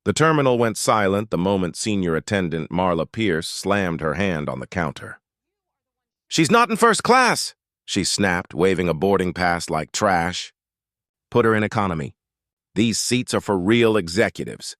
The terminal went silent the moment senior attendant Marla Pierce slammed her hand on the counter. "She's not in first class," she snapped, waving a boarding pass like trash. "Put her in economy. These seats are for real executives."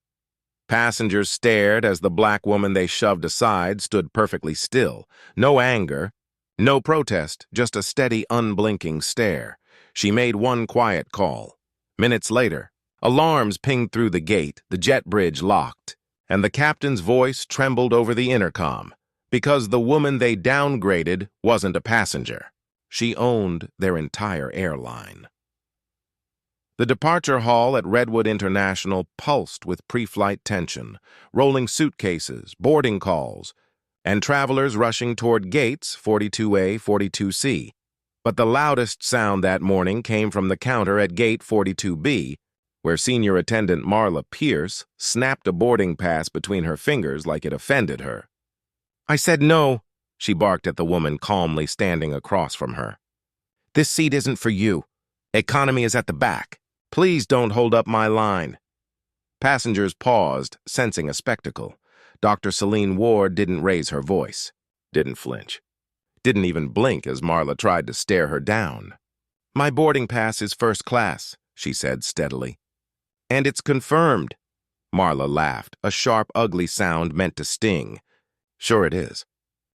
Passengers stared as the black woman they shoved aside stood perfectly still. No anger, no protest, just a steady, unblinking stare. She made one quiet call. Minutes later, alarms pinged through the gate, the jet bridge locked, and the captain's voice trembled over the intercom, because the woman they downgraded wasn't a passenger. She owned their entire airline. The departure hall at Redwood International pulsed with pre-flight tension, rolling suitcases, boarding calls, and travelers rushing toward gates 42A, 42C. But the loudest sound that morning came from the counter at gate 42B, where senior attendant Marla Pierce snapped a boarding pass between her fingers like it offended her. "I said no," she barked at the woman calmly standing across from her. "This seat isn't for you. Economy is at the back. Please don't hold up my line." Passengers paused, sensing a spectacle. Dr. Selene Ward didn't raise her voice, didn't flinch, didn't even blink as Marla tried to stare her down. "My boarding pass is first class," she said steadily. "And it's confirmed." Marla laughed, a sharp, ugly sound meant to sting. "Sure it is.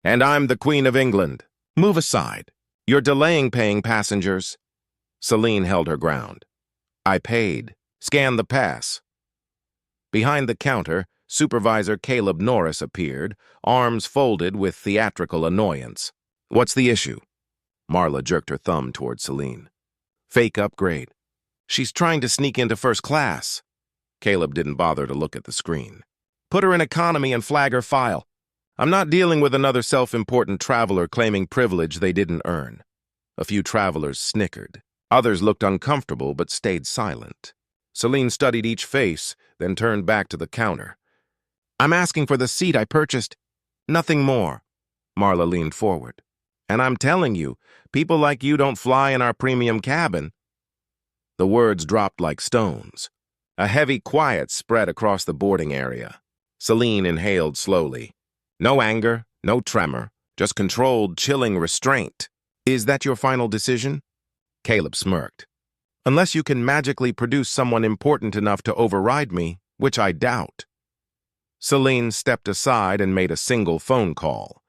And I'm the Queen of England. Move aside. You're delaying paying passengers." Selene held her ground. "I paid. Scan the pass." Behind the counter, Supervisor Caleb Norris appeared, arms folded with theatrical annoyance. "What's the issue?" Marla jerked her thumb toward Selene. "Fake upgrade. She's trying to sneak into first class." Caleb didn't bother to look at the screen. "Put her in economy and flag her file. I'm not dealing with another self-important traveler claiming privilege they didn't earn." A few travelers snickered. Others looked uncomfortable but stayed silent. Selene studied each face, then turned back to the counter. "I'm asking for the seat I purchased. Nothing more." Marla leaned forward. "And I'm telling you, people like you don't fly in our premium cabin." The words dropped like stones. A heavy quiet spread across the boarding area. Selene inhaled slowly. No anger, no tremor, just controlled, chilling restraint. "Is that your final decision?" Caleb smirked. "Unless you can magically produce someone important enough to override me, which I doubt." Selene stepped aside and made a single phone call.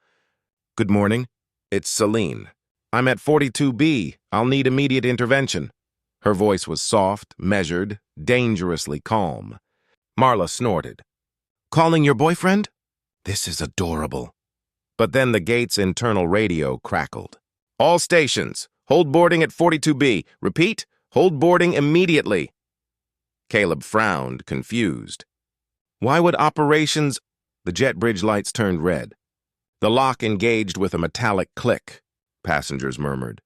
"Good morning. It's Selene. I'm at 42B. I'll need immediate intervention." Her voice was soft, measured, dangerously calm. Marla snorted. "Calling your boyfriend? This is adorable." But then the gate's internal radio crackled. "All stations, hold boarding at 42B. Repeat, hold boarding immediately." Caleb frowned, confused. "Why would operations—" The jet bridge lights turned red. The lock engaged with a metallic click. Passengers murmured.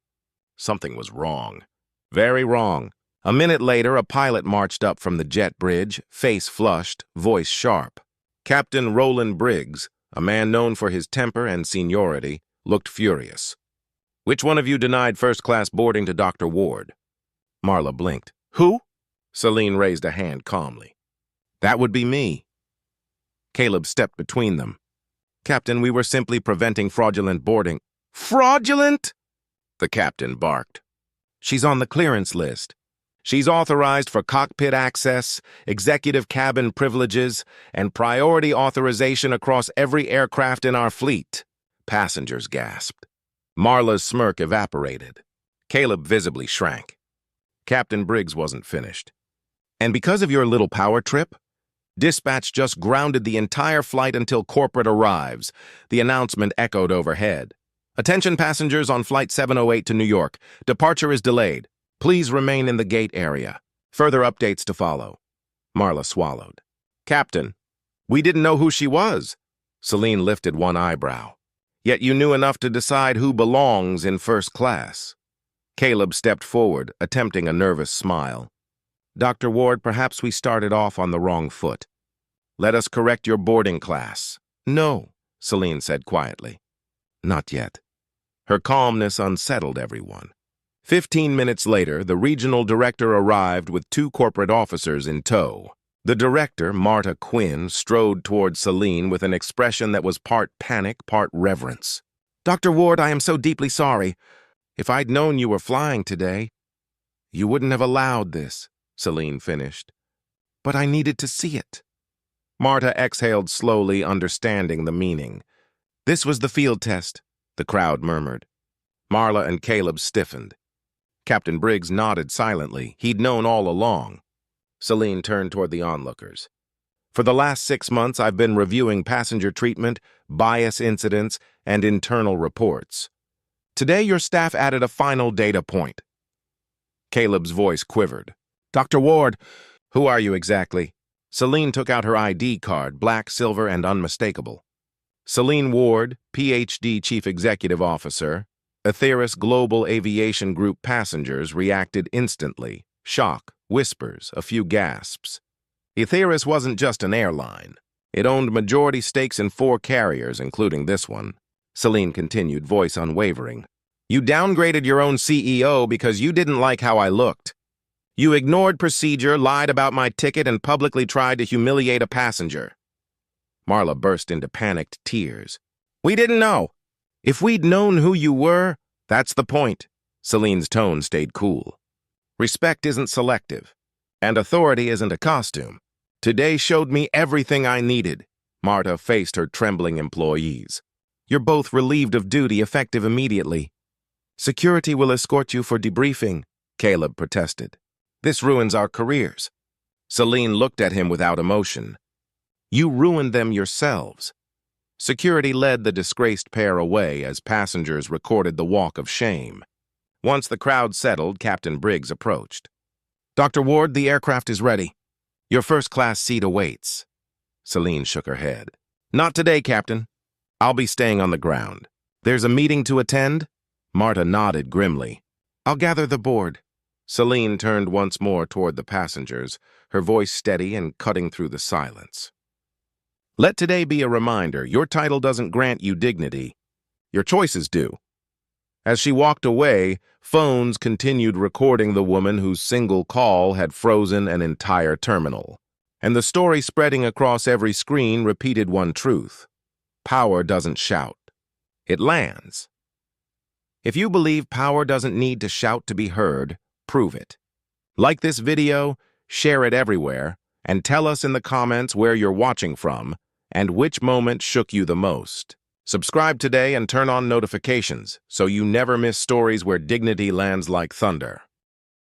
Something was wrong. Very wrong. A minute later, a pilot marched up from the jet bridge, face flushed, voice sharp. Captain Roland Briggs, a man known for his temper and seniority, looked furious. "Which one of you denied first-class boarding to Dr. Ward?" Marla blinked. "Who?" Selene raised a hand calmly. "That would be me." Caleb stepped between them. "Captain, we were simply preventing fraudulent boarding." "Fraudulent?" the captain barked. "She's on the clearance list. She's authorized for cockpit access, executive cabin privileges, and priority authorization across every aircraft in our fleet." Passengers gasped. Marla's smirk evaporated. Caleb visibly shrank. Captain Briggs wasn't finished. "And because of your little power trip, dispatch just grounded the entire flight until corporate arrives." The announcement echoed overhead. "Attention passengers on Flight 708 to New York. Departure is delayed. Please remain in the gate area. Further updates to follow." Marla swallowed. "Captain, we didn't know who she was." Selene lifted one eyebrow. "Yet you knew enough to decide who belongs in first class." Caleb stepped forward, attempting a nervous smile. "Dr. Ward, perhaps we started off on the wrong foot. Let us correct your boarding class." "No," Selene said quietly. "Not yet." Her calmness unsettled everyone. 15 minutes later, the regional director arrived with 2 corporate officers in tow. The director, Marta Quinn, strode toward Selene with an expression that was part panic, part reverence. "Dr. Ward, I am so deeply sorry. If I'd known you were flying today, you wouldn't have allowed this," Selene finished. "But I needed to see it." Marta exhaled slowly, understanding the meaning. "This was the field test," the crowd murmured. Marla and Caleb stiffened. Captain Briggs nodded silently. He'd known all along. Selene turned toward the onlookers. "For the last 6 months, I've been reviewing passenger treatment, bias incidents, and internal reports. Today, your staff added a final data point." Caleb's voice quivered. "Dr. Ward, who are you exactly?" Selene took out her ID card, black, silver, and unmistakable. "Selene Ward, Ph.D. Chief Executive Officer. Atheris Global Aviation Group passengers reacted instantly. Shock, whispers, a few gasps. Atheris wasn't just an airline. It owned majority stakes in 4 carriers, including this one." Selene continued, voice unwavering. "You downgraded your own CEO because you didn't like how I looked. You ignored procedure, lied about my ticket, and publicly tried to humiliate a passenger." Marla burst into panicked tears. "We didn't know. If we'd known who you were, that's the point." Selene's tone stayed cool. "Respect isn't selective, and authority isn't a costume. Today showed me everything I needed." Marta faced her trembling employees. "You're both relieved of duty, effective immediately." "Security will escort you for debriefing," Caleb protested. "This ruins our careers." Selene looked at him without emotion. "You ruined them yourselves." Security led the disgraced pair away as passengers recorded the walk of shame. Once the crowd settled, Captain Briggs approached. "Dr. Ward, the aircraft is ready. Your first-class seat awaits." Selene shook her head. "Not today, Captain. I'll be staying on the ground." "There's a meeting to attend?" Marta nodded grimly. "I'll gather the board." Selene turned once more toward the passengers, her voice steady and cutting through the silence. "Let today be a reminder, your title doesn't grant you dignity. Your choices do." As she walked away, phones continued recording the woman whose single call had frozen an entire terminal. And the story spreading across every screen repeated one truth. Power doesn't shout. It lands. If you believe power doesn't need to shout to be heard, prove it. Like this video, share it everywhere, and tell us in the comments where you're watching from and which moment shook you the most. Subscribe today and turn on notifications so you never miss stories where dignity lands like thunder.